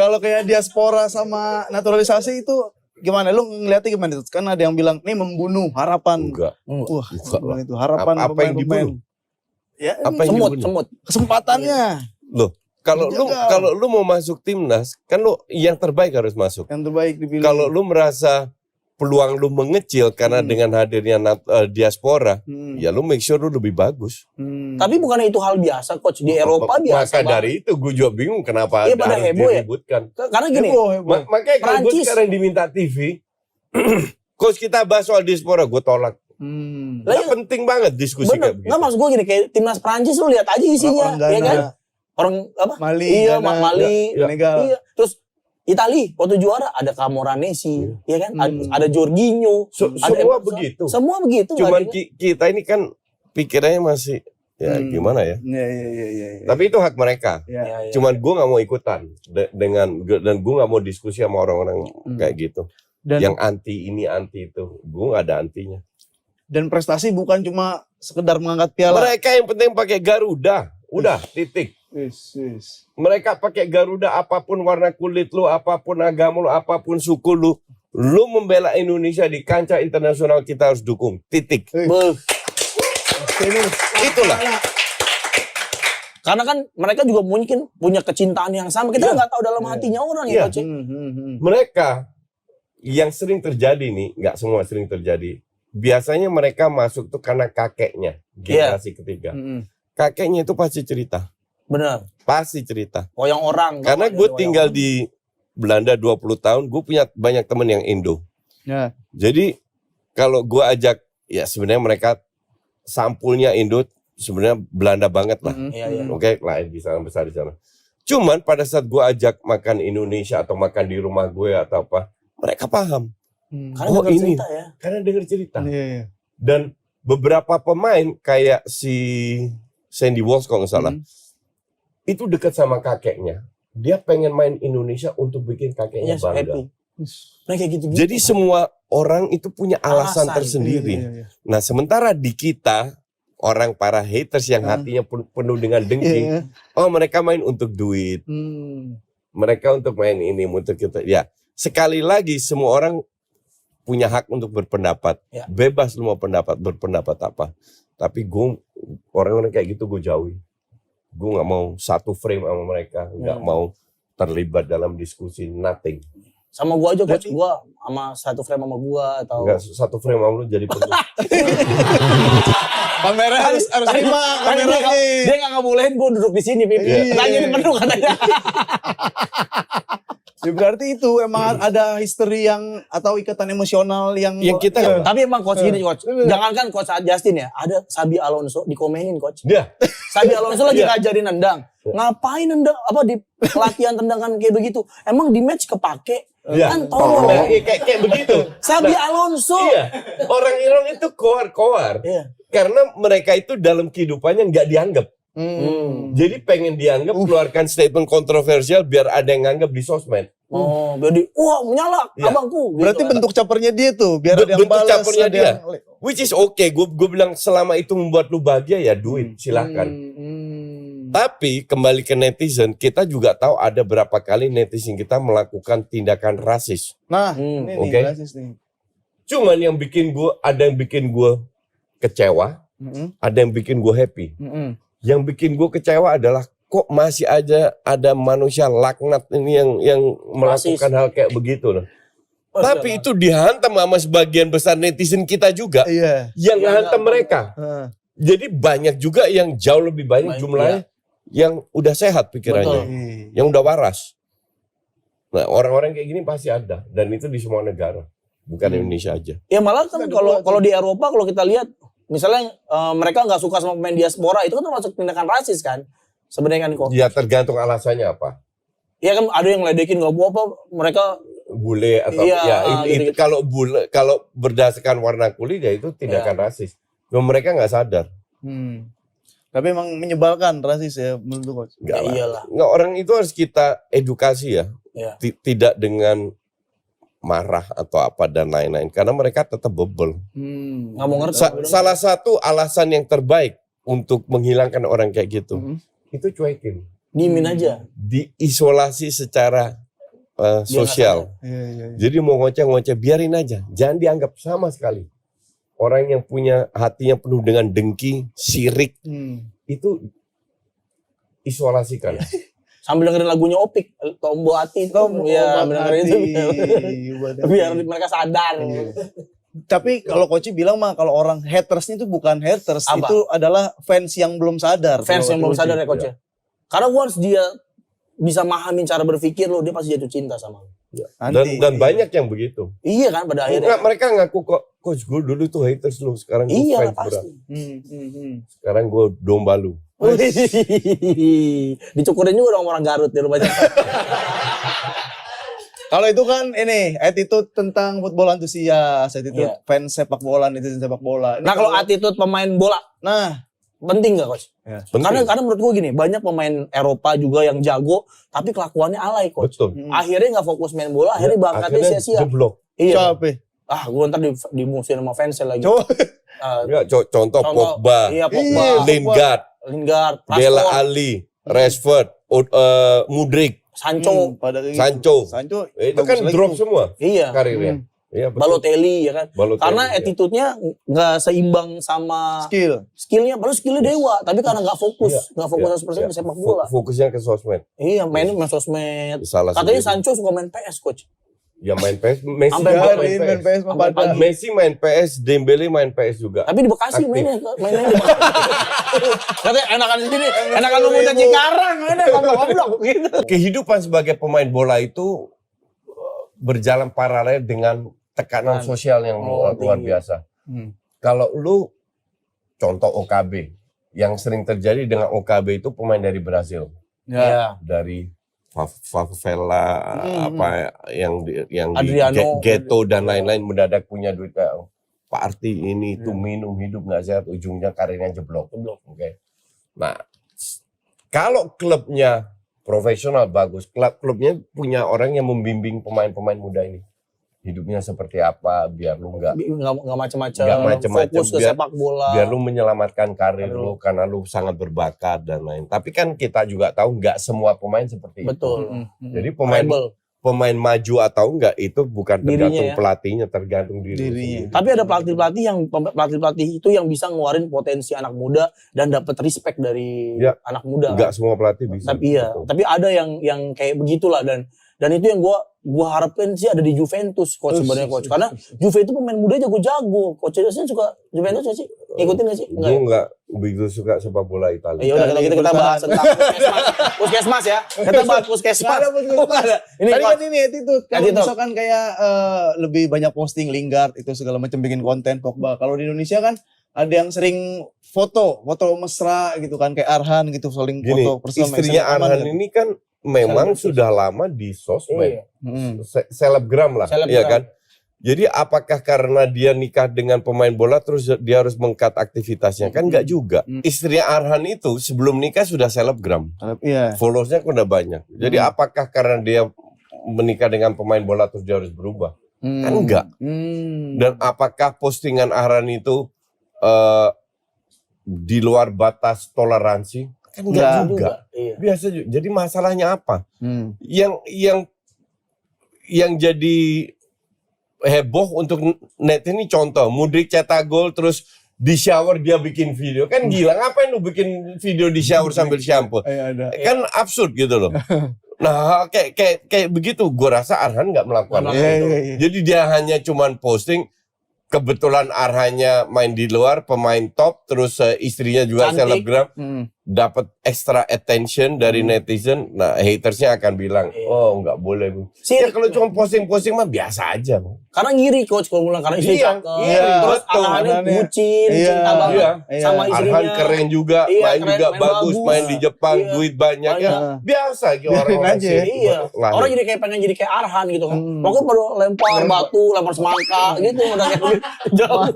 Kalau kayak diaspora sama naturalisasi itu gimana? Lu ngeliatnya gimana itu? Kan ada yang bilang nih membunuh harapan. Enggak. Wah, Enggak. itu harapan Apa yang dibunuh? Ya, Apa yang dibunuh? Semut. kesempatannya. Loh, kalau lu mau masuk timnas, kan lu yang terbaik harus masuk. Yang terbaik dipilih. Kalau lu merasa peluang lu mengecil karena dengan hadirnya diaspora, ya lu make sure lu lebih bagus. Tapi bukannya itu hal biasa, Coach. Di Eropa biasa. Maka dari itu gue juga bingung kenapa Iya, pada harus heboh ya. diributkan. Karena gini, Makanya kalau gue Prancis. sekarang diminta TV, Coach kita bahas soal diaspora, gue tolak. Lah, Gak penting banget diskusi bener. kayak begitu. Nggak, maksud gue gini, kayak timnas Prancis lu lihat aja isinya, Orang ya Ghana. kan? Orang apa? Mali, Iya, Ghana, Mali, Senegal. iya. Terus Itali waktu juara ada Camoranesi, ya kan? Ada Jorginho, ada Semua Emerson. begitu. Semua begitu. Cuman nggak ada- kita ini kan pikirannya masih ya gimana ya. Iya. Tapi itu hak mereka. Ya. Ya. Cuman gue nggak mau ikutan dan gue nggak mau diskusi sama orang-orang kayak gitu. Dan Yang anti ini anti itu, gue nggak ada antinya. dan prestasi bukan cuma sekedar mengangkat piala. Mereka yang penting pakai Garuda, udah titik. Wis. Mereka pakai Garuda apapun warna kulit lu, apapun agama lu, apapun suku lu membela Indonesia di kancah internasional kita harus dukung. Titik. Beuh. Itulah. Karena kan mereka juga mungkin punya kecintaan yang sama. Kita nggak tahu dalam hatinya orang ya, Iya. Coach. Mereka yang sering terjadi nih, nggak semua sering terjadi. Biasanya mereka masuk tuh karena kakeknya, generasi ketiga. Kakeknya itu pasti cerita. Benar. Pasti cerita. Yang orang. Karena gue tinggal di Belanda 20 tahun, gue punya banyak temen yang Indo. Ya. Jadi kalau gue ajak, ya sebenarnya mereka sampulnya Indo sebenarnya Belanda banget lah. Iya. Oke, lain di sana besar di sana. Cuman pada saat gue ajak makan Indonesia atau makan di rumah gue atau apa, mereka paham. Karena Oh, dengar ini. cerita ya. Karena dengar cerita. Iya. Dan beberapa pemain kayak si Sandy Walsh kalau nggak salah, itu dekat sama kakeknya. Dia pengen main Indonesia untuk bikin kakeknya Yes, bangga. happy. Nah kayak gitu. Jadi semua orang itu punya alasan Alasan. tersendiri. Iya. Nah sementara di kita, orang para haters yang hatinya penuh dengan dengki, oh mereka main untuk duit, mereka untuk main ini, untuk kita. Ya sekali lagi semua orang punya hak untuk berpendapat, bebas lu mau berpendapat apa. Tapi gue orang-orang kayak gitu gue jauhi. Gue nggak mau satu frame sama mereka, nggak mau terlibat dalam diskusi, nothing. Sama gua aja, Coach. Gua sama satu frame sama gua atau Nggak satu frame sama lu jadi penuh. Kamera harus lima kamera nih. dia nggak ngebolehin gua duduk di sini, Pip. Tanya di penuh katanya. Ya, berarti itu emang ada history yang atau ikatan emosional yang kita Tapi emang Coach gini, Coach. Jangankan Coach Justin ya, ada Sabi Alonso dikomenin, Coach. dia Sabi Alonso lagi ngajarin nendang. Ngapain nendang apa di pelatihan tendangan kayak begitu? Emang di match kepake? Kan tolong. kayak begitu. Sabi Alonso. Iya, orang itu koar-koar. Iya. Karena mereka itu dalam kehidupannya nggak dianggap. Jadi pengen dianggap, keluarkan statement kontroversial biar ada yang nganggap di sosmed. Oh, jadi wah menyala abangku. Berarti gitu. bentuk capernya dia tuh biar ada yang Bentuk balas, capernya ada dia. yang- Which is okay. Gue bilang selama itu membuat lu bahagia ya duit, silakan. Tapi kembali ke netizen, kita juga tahu ada berapa kali netizen kita melakukan tindakan rasis. Nah, ini Oke. nih, rasis nih. Cuman yang bikin gue, ada yang bikin gue kecewa, ada yang bikin gue happy. Yang bikin gue kecewa adalah kok masih aja ada manusia laknat ini yang melakukan hal kayak begitu loh. Tapi itu dihantam sama sebagian besar netizen kita juga yang ngehantam mereka. Jadi banyak juga yang jauh lebih banyak jumlahnya yang udah sehat pikirannya, yang udah waras. Nah orang-orang kayak gini pasti ada dan itu di semua negara, bukan Indonesia aja. Ya malah kan kalau di Eropa kalau kita lihat misalnya mereka nggak suka sama pemain diaspora itu kan termasuk tindakan rasis kan sebenarnya kan kok. Ya tergantung alasannya apa. Ya kan ada yang ledekin nggak apa mereka bule atau itu kalau berdasarkan warna kulit ya itu tindakan rasis. Cuma mereka nggak sadar. Tapi emang menyebalkan rasis ya menurut Coach. Enggak lah. Iyalah. Nggak, orang itu harus kita edukasi ya. Tidak dengan marah atau apa dan lain-lain karena mereka tetap bebel. Nggak mau ngerti. Salah satu alasan yang terbaik untuk menghilangkan orang kayak gitu itu cuekin. Diemin aja. Diisolasi secara sosial. Iya. Jadi mau ngoceh-ngoceh biarin aja, jangan dianggap sama sekali. Orang yang punya hatinya penuh dengan dengki, sirik, itu isolasikan. Sambil dengerin lagunya Opik, Tombo Hati itu. Iya, benar itu. Biar mereka sadar. Tapi kalau Koci bilang mah kalau orang hatersnya itu bukan haters, Apa? itu adalah fans yang belum sadar. Fans yang Kalau belum Koci. sadar ya coach ya. Karena once dia bisa mahamin cara berpikir lo, dia pasti jatuh cinta sama lo. Dan banyak yang begitu. Iya kan pada akhirnya. Enggak, mereka ngaku kok, coach gue dulu tuh haters lu, sekarang gue Iya fans berat. pasti. Sekarang gue domba lu. Dicukurin juga dong orang Garut di rumahnya. Kalau itu kan ini attitude tentang football antusias, attitude Iya. fans sepak bola, netizen sepak bola. Ini Nah kalau attitude pemain bola nah, penting nggak coach? Penting. Karena menurut gue gini, banyak pemain Eropa juga yang jago, tapi kelakuannya alay coach. Betul. Akhirnya nggak fokus main bola, akhirnya bakatnya Akhirnya sia-sia. jeblok. Iya. siapa? Gue ntar dimusuhin sama fans lagi. Coba. Ya, contoh Pogba, Iya Pogba, Iya. Lingard, Dela Rashford, Ali, Rashford, Mudryk, Sancho. Pada Sancho. Itu bagus kan lagi drop tuh. semua Iya. karirnya. Iya, betul. Balotelli ya kan. Balotelli, Karena iya. attitude-nya nggak seimbang sama skill. skillnya. Padahal skillnya dewa, tapi karena nggak fokus, Iya. nggak fokus Iya. 100% di sepak bola. Fokusnya ke sosmed. Iya, main sosmed. Salah Katanya sendiri. Sancho suka main PS, coach. Ya main PS, Messi Sampai juga pagi, main main PS. PS Sampai pada. pagi. Messi main PS, Dembele main PS juga. Tapi di Bekasi Aktif. mainnya di Bekasi. Katanya enakan di sini, enakan lu muncul Cikarang, mainnya goblok gitu. Kehidupan sebagai pemain bola itu berjalan paralel dengan tekanan sosial yang luar tinggi. biasa. Kalau lu contoh OKB, yang sering terjadi dengan OKB itu pemain dari Brazil, Iya. dari favela apa yang di Adriano. ghetto dan lain-lain mendadak punya duit party ini itu minum hidup nggak sehat, ujungnya karirnya jeblok. Oke. Nah, kalau klubnya profesional bagus, klubnya punya orang yang membimbing pemain-pemain muda ini. Hidupnya seperti apa biar lu nggak Nggak Nggak macem-macem, fokus ke biar- sepak bola. biar lu menyelamatkan karir lu karena lu sangat berbakat dan lain. Tapi kan kita juga tahu nggak semua pemain seperti itu. Betul. Jadi pemain Rebel. maju atau enggak itu bukan Dirinya tergantung ya. pelatihnya, tergantung dirinya. Dirinya. Tapi ada pelatih-pelatih itu yang bisa ngeluarin potensi anak muda dan dapat respect dari Ya. anak muda. Enggak semua pelatih bisa. Tapi iya, Betul. tapi ada yang kayak begitulah dan itu yang gua harapin sih ada di Juventus coach sebenarnya coach. Karena Juve itu pemain muda jago-jago. Coach Josnya suka Juventus nggak sih? Ngikutin nggak sih? Gue enggak begitu suka sepak bola Italia. Ya udah kita bahas tentang puskesmas ya. Kita bahas puskesmas. Nggak ada puskesmas. Oh, nggak ada. Ini Tadi coach. kan ini attitude. Kalau Attitude. misalkan kayak lebih banyak posting Lingard itu segala macam bikin konten Pogba. Kalau di Indonesia kan ada yang sering foto mesra gitu kan kayak Arhan gitu saling Gini, foto bersama. istrinya Aman Arhan gitu. ini kan memang sudah lama di sosmed. Iya. Selebgram lah, Selebgram. iya kan? Jadi apakah karena dia nikah dengan pemain bola terus dia harus mengkat aktivitasnya? Kan enggak juga. Istrinya Arhan itu sebelum nikah sudah selebgram. Iya. Followersnya udah banyak. Jadi apakah karena dia menikah dengan pemain bola terus dia harus berubah? Kan enggak. Dan apakah postingan Arhan itu di luar batas toleransi? Kan enggak juga. Iya. Biasa juga. Jadi masalahnya apa? Yang jadi heboh untuk net ini contoh Mudryk cetak gol terus di shower dia bikin video, kan gila, ngapain lu bikin video di shower sambil shampoo? Ada. Kan absurd gitu loh. Nah kayak begitu gue rasa Arhan nggak melakukan itu. Jadi dia hanya cuman posting. Kebetulan Arhannya main di luar, pemain top, terus istrinya juga Cantik. selebgram, dapat extra attention dari netizen. Nah, hatersnya akan bilang, oh nggak boleh bu. Ya kalau cuma posting-posting mah biasa aja bu. Karena ngiri coach kalau bilang karena istri Iya, cakep. iya, Terus betul. Arhannya Arhannya. bucin, Iya, cinta banget iya. sama istrinya. Arhan keren juga, Iya, main keren, juga main bagus, bagus. main di Jepang, Iya. duit banyak ya. Banyak. Biasa gitu Biarin orang-orang aja. sih. Iya. Lahir. Orang jadi kayak pengen jadi kayak Arhan gitu kan. Pokoknya pada lempar batu, lempar semangka gitu udah kayak jauh.